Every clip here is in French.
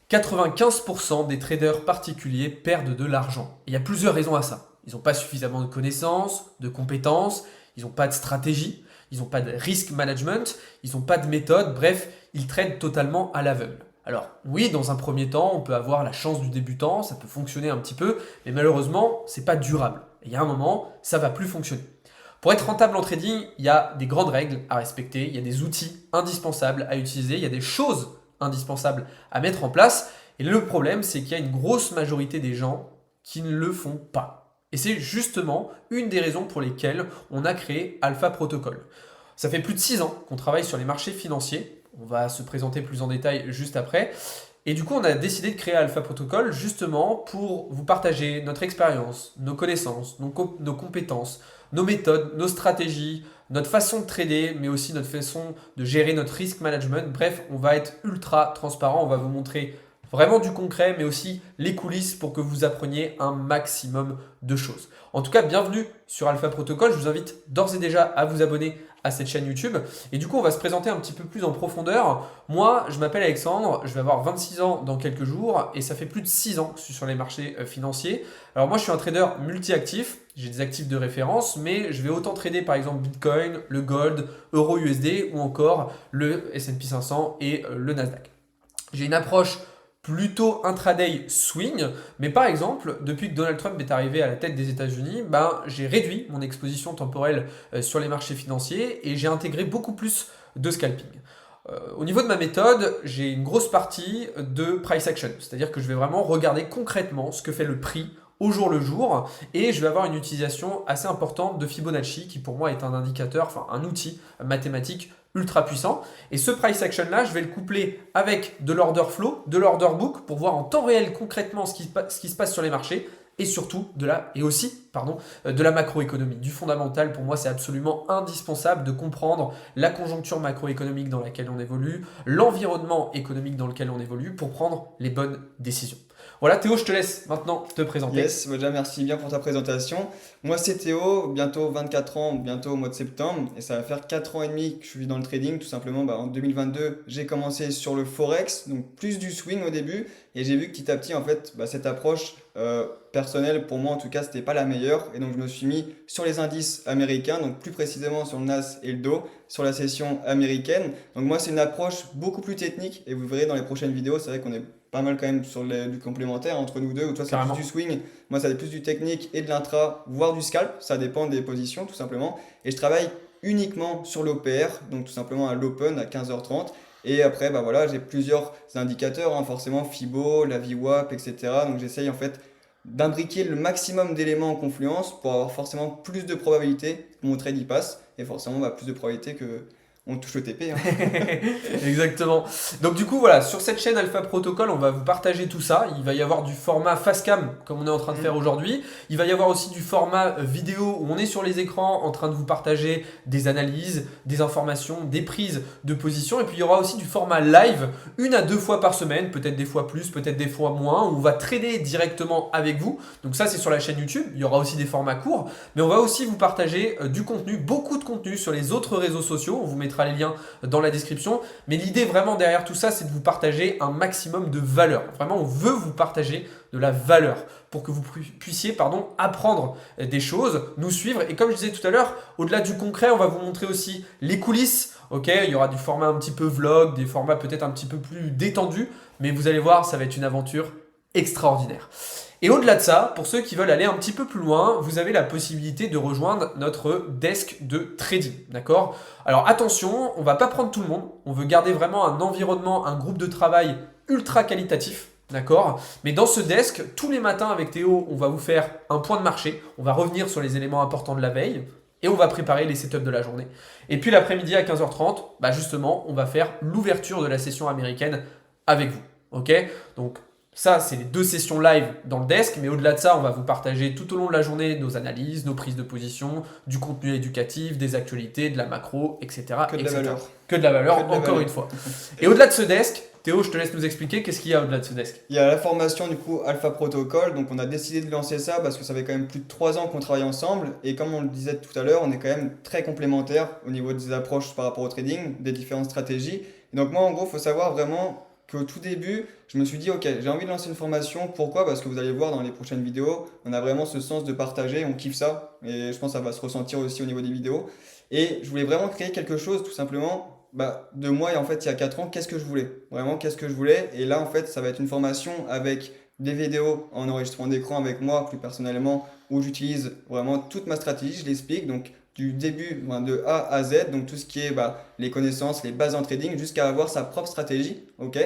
95% des traders particuliers perdent de l'argent. Il y a plusieurs raisons à ça. Ils n'ont pas suffisamment de connaissances, de compétences, ils n'ont pas de stratégie, ils n'ont pas de risk management, ils n'ont pas de méthode, bref, ils tradent totalement à l'aveugle. Alors oui, dans un premier temps, on peut avoir la chance du débutant, ça peut fonctionner un petit peu, mais malheureusement, c'est pas durable. Et il y a un moment, ça va plus fonctionner. Pour être rentable en trading, il y a des grandes règles à respecter, il y a des outils indispensables à utiliser, il y a des choses indispensables à mettre en place. Et le problème, c'est qu'il y a une grosse majorité des gens qui ne le font pas. Et c'est justement une des raisons pour lesquelles on a créé Alpha Protocol. Ça fait plus de 6 ans qu'on travaille sur les marchés financiers. On va se présenter plus en détail juste après. Et du coup, on a décidé de créer Alpha Protocol justement pour vous partager notre expérience, nos connaissances, nos compétences, nos méthodes, nos stratégies, notre façon de trader, mais aussi notre façon de gérer notre risk management. Bref, on va être ultra transparent, on va vous montrer vraiment du concret, mais aussi les coulisses pour que vous appreniez un maximum de choses. En tout cas, bienvenue sur Alpha Protocol. Je vous invite d'ores et déjà à vous abonner à cette chaîne YouTube. Et du coup, on va se présenter un petit peu plus en profondeur. Moi, je m'appelle Alexandre, je vais avoir 26 ans dans quelques jours et ça fait plus de 6 ans que je suis sur les marchés financiers. Alors moi, je suis un trader multi-actif, j'ai des actifs de référence, mais je vais autant trader par exemple Bitcoin, le Gold, Euro USD ou encore le S&P 500 et le Nasdaq. J'ai une approche plutôt intraday swing, mais par exemple, depuis que Donald Trump est arrivé à la tête des États-Unis, j'ai réduit mon exposition temporelle sur les marchés financiers et j'ai intégré beaucoup plus de scalping. Au niveau de ma méthode, j'ai une grosse partie de price action, c'est-à-dire que je vais vraiment regarder concrètement ce que fait le prix au jour le jour et je vais avoir une utilisation assez importante de Fibonacci qui pour moi est un indicateur, enfin un outil mathématique ultra puissant. Et ce price action là, je vais le coupler avec de l'order flow, de l'order book pour voir en temps réel concrètement ce qui se passe sur les marchés et surtout de la macroéconomie, du fondamental. Pour moi, c'est absolument indispensable de comprendre la conjoncture macroéconomique dans laquelle on évolue, l'environnement économique dans lequel on évolue pour prendre les bonnes décisions. Voilà Théo, je te laisse maintenant te présenter. Yes, déjà merci bien pour ta présentation. Moi c'est Théo, bientôt 24 ans, bientôt au mois de septembre, et ça va faire 4 ans et demi que je suis dans le trading. Tout simplement, en 2022, j'ai commencé sur le Forex, donc plus du swing au début, et j'ai vu que petit à petit, en fait, cette approche personnelle, pour moi en tout cas, c'était pas la meilleure, et donc je me suis mis sur les indices américains, donc plus précisément sur le Nas et le Dow, sur la session américaine. Donc moi c'est une approche beaucoup plus technique, et vous verrez dans les prochaines vidéos, c'est vrai qu'on est pas mal quand même sur du complémentaire entre nous deux, où toi c'est plus Carrément. du swing, moi ça c'est plus du technique et de l'intra, voire du scalp, ça dépend des positions tout simplement. Et je travaille uniquement sur l'OPR, donc tout simplement à l'open à 15h30. Et après, voilà, j'ai plusieurs indicateurs, hein, forcément Fibo, la VWAP, etc. Donc j'essaye en fait d'imbriquer le maximum d'éléments en confluence pour avoir forcément plus de probabilité que mon trade y passe, et forcément plus de probabilité que on touche le TP, hein. Exactement. Donc du coup voilà, sur cette chaîne Alpha Protocol, on va vous partager tout ça. Il va y avoir du format fast cam comme on est en train de faire aujourd'hui. Il va y avoir aussi du format vidéo où on est sur les écrans en train de vous partager des analyses, des informations, des prises de position. Et puis il y aura aussi du format live, 1 à 2 fois par semaine, peut-être des fois plus, peut-être des fois moins, où on va trader directement avec vous. Donc ça c'est sur la chaîne YouTube. Il y aura aussi des formats courts, mais on va aussi vous partager du contenu, beaucoup de contenu sur les autres réseaux sociaux. On vous mettra les liens dans la description. Mais l'idée vraiment derrière tout ça, c'est de vous partager un maximum de valeur. Vraiment, on veut vous partager de la valeur pour que vous puissiez apprendre des choses, nous suivre. Et comme je disais tout à l'heure, au-delà du concret, on va vous montrer aussi les coulisses. Ok, il y aura du format un petit peu vlog, des formats peut-être un petit peu plus détendus, mais vous allez voir, ça va être une aventure extraordinaire. Et au-delà de ça, pour ceux qui veulent aller un petit peu plus loin, vous avez la possibilité de rejoindre notre desk de trading, d'accord? Alors attention, on ne va pas prendre tout le monde, on veut garder vraiment un environnement, un groupe de travail ultra qualitatif, d'accord? Mais dans ce desk, tous les matins avec Théo, on va vous faire un point de marché, on va revenir sur les éléments importants de la veille, et on va préparer les setups de la journée. Et puis l'après-midi à 15h30, justement, on va faire l'ouverture de la session américaine avec vous, ok? Donc ça, c'est les 2 sessions live dans le desk, mais au-delà de ça, on va vous partager tout au long de la journée nos analyses, nos prises de position, du contenu éducatif, des actualités, de la macro, etc. Que de la etc. valeur. Que de la valeur, Que de la encore valeur. une fois. Et au-delà de ce desk, Théo, je te laisse nous expliquer qu'est-ce qu'il y a au-delà de ce desk. Il y a la formation du coup Alpha Protocol, donc on a décidé de lancer ça parce que ça fait quand même plus de 3 ans qu'on travaille ensemble, et comme on le disait tout à l'heure, on est quand même très complémentaires au niveau des approches par rapport au trading, des différentes stratégies. Et donc moi en gros, il faut savoir vraiment qu'au tout début, je me suis dit, ok, j'ai envie de lancer une formation. Pourquoi? Parce que vous allez voir dans les prochaines vidéos, on a vraiment ce sens de partager, on kiffe ça. Et je pense que ça va se ressentir aussi au niveau des vidéos. Et je voulais vraiment créer quelque chose, tout simplement, de moi. Et en fait, il y a 4 ans, qu'est-ce que je voulais? Vraiment, qu'est-ce que je voulais? Et là, en fait, ça va être une formation avec des vidéos en enregistrement d'écran avec moi, plus personnellement, où j'utilise vraiment toute ma stratégie, je l'explique. Donc, du début, de A à Z, donc tout ce qui est les connaissances, les bases en trading, jusqu'à avoir sa propre stratégie, ok?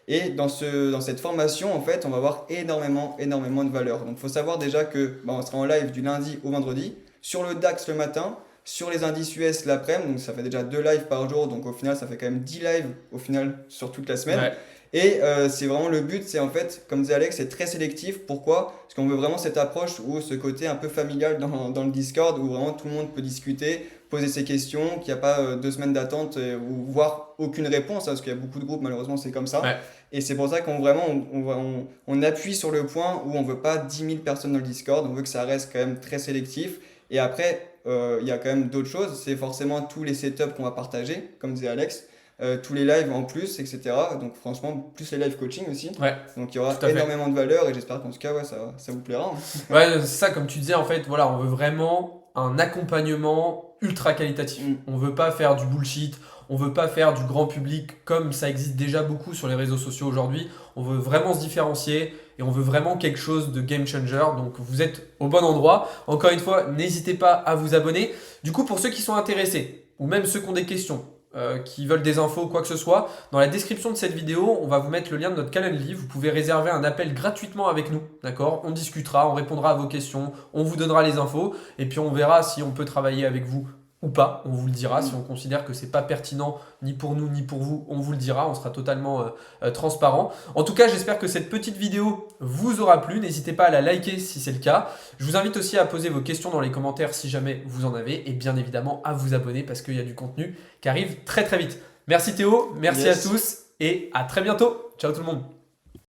Et dans cette formation, en fait, on va avoir énormément de valeur. Donc, il faut savoir déjà que on sera en live du lundi au vendredi, sur le DAX le matin, sur les indices US l'après-midi, donc ça fait déjà 2 lives par jour, donc au final, ça fait quand même 10 lives au final sur toute la semaine. Ouais. Et c'est vraiment le but, c'est en fait, comme disait Alex, c'est très sélectif. Pourquoi? Parce qu'on veut vraiment cette approche ou ce côté un peu familial dans le Discord où vraiment tout le monde peut discuter, poser ses questions, qu'il n'y a pas 2 semaines d'attente ou voire aucune réponse, hein, parce qu'il y a beaucoup de groupes, malheureusement, c'est comme ça. Ouais. Et c'est pour ça qu'on vraiment on appuie sur le point où on veut pas 10 000 personnes dans le Discord, on veut que ça reste quand même très sélectif. Et après, il y a quand même d'autres choses, c'est forcément tous les setups qu'on va partager, comme disait Alex. Tous les lives en plus, etc. Donc franchement, plus les live coaching aussi. Ouais, Donc il y aura tout à fait. énormément de valeur et j'espère qu'en tout cas, ça vous plaira, hein. Ouais, c'est ça, comme tu disais, en fait, voilà, on veut vraiment un accompagnement ultra qualitatif. On veut pas faire du bullshit, on veut pas faire du grand public comme ça existe déjà beaucoup sur les réseaux sociaux aujourd'hui. On veut vraiment se différencier et on veut vraiment quelque chose de game changer. Donc vous êtes au bon endroit. Encore une fois, n'hésitez pas à vous abonner. Du coup, pour ceux qui sont intéressés ou même ceux qui ont des questions, qui veulent des infos, quoi que ce soit, dans la description de cette vidéo, on va vous mettre le lien de notre Calendly. Vous pouvez réserver un appel gratuitement avec nous, d'accord? On discutera, on répondra à vos questions, on vous donnera les infos et puis on verra si on peut travailler avec vous ou pas. On vous le dira. Si on considère que c'est pas pertinent ni pour nous ni pour vous, on vous le dira. On sera totalement transparent. En tout cas, j'espère que cette petite vidéo vous aura plu. N'hésitez pas à la liker si c'est le cas. Je vous invite aussi à poser vos questions dans les commentaires si jamais vous en avez et bien évidemment à vous abonner parce qu'il y a du contenu qui arrive très très vite. Merci Théo, merci Yes. à tous et à très bientôt. Ciao tout le monde.